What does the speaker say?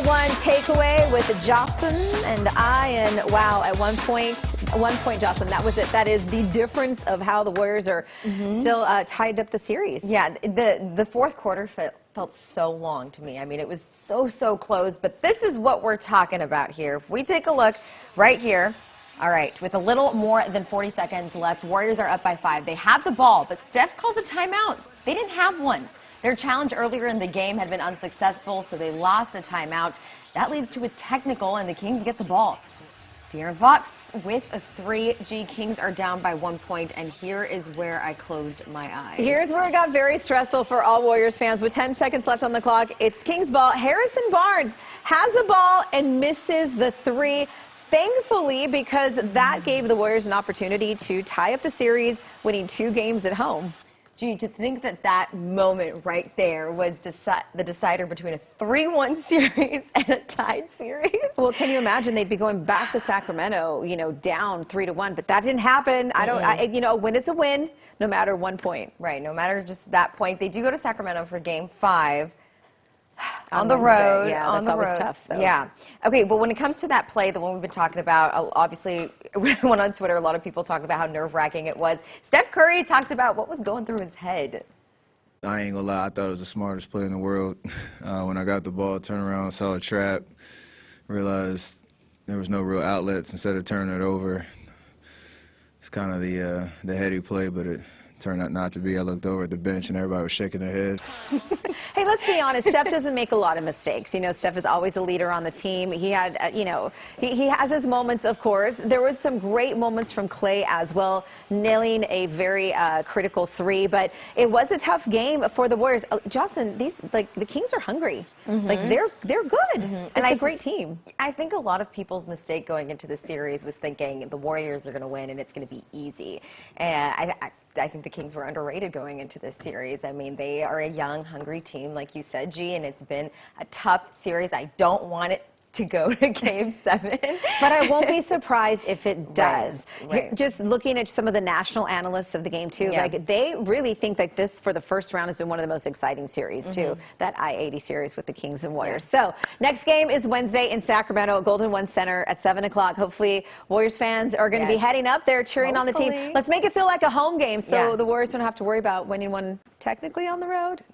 one takeaway with Jocelyn and I, and wow, at one point, Jocelyn, that was it. That is the difference of how the Warriors are still tied up the series. Yeah, the fourth quarter felt so long to me. I mean, it was so close, but this is what we're talking about here. If we take a look right here, all right, with a little more than 40 seconds left, Warriors are up by 5. They have the ball, but Steph calls a timeout. They didn't have one. Their challenge earlier in the game had been unsuccessful, so they lost a timeout. That leads to a technical, and the Kings get the ball. De'Aaron Fox with a 3. Kings are down by 1 point, and here is where I closed my eyes. Here's where it got very stressful for all Warriors fans. With 10 seconds left on the clock, it's Kings ball. Harrison Barnes has the ball and misses the 3. Thankfully, because that gave the Warriors an opportunity to tie up the series, winning 2 games at home. Gee, to think that that moment right there was the decider between a 3-1 series and a tied series. Well, can you imagine they'd be going back to Sacramento, down 3-1, but that didn't happen. A win is a win, no matter 1 point. Right, no matter just that point. They do go to Sacramento for Game 5. On the Wednesday. road, yeah, on that's the road. Always tough, though. Yeah. Okay, but when it comes to that play, the one we've been talking about, obviously, when I went on Twitter, a lot of people talked about how nerve-wracking it was. Steph Curry talked about what was going through his head. I ain't gonna lie, I thought it was the smartest play in the world. When I got the ball, turned around, saw a trap, realized there was no real outlets. Instead of turning it over, it's kind of the heady play, but it turned out not to be. I looked over at the bench and everybody was shaking their head. Hey, let's be honest. Steph doesn't make a lot of mistakes. Steph is always a leader on the team. He had, he has his moments, of course. There were some great moments from Klay as well, nailing a very critical 3. But it was a tough game for the Warriors. Jocelyn, the Kings are hungry. They're good. And it's a great team. I think a lot of people's mistake going into the series was thinking the Warriors are going to win and it's going to be easy. And I think the Kings were underrated going into this series. I mean, they are a young, hungry team, like you said, G, and it's been a tough series. I don't want it to go to Game 7. But I won't be surprised if it does. Right. Just looking at some of the national analysts of the game, too, they really think that this, for the first round, has been one of the most exciting series, too, that I-80 series with the Kings and Warriors. So, next game is Wednesday in Sacramento at Golden One Center at 7 o'clock. Hopefully, Warriors fans are going to be heading up there, cheering on the team. Let's make it feel like a home game so the Warriors don't have to worry about winning one technically on the road.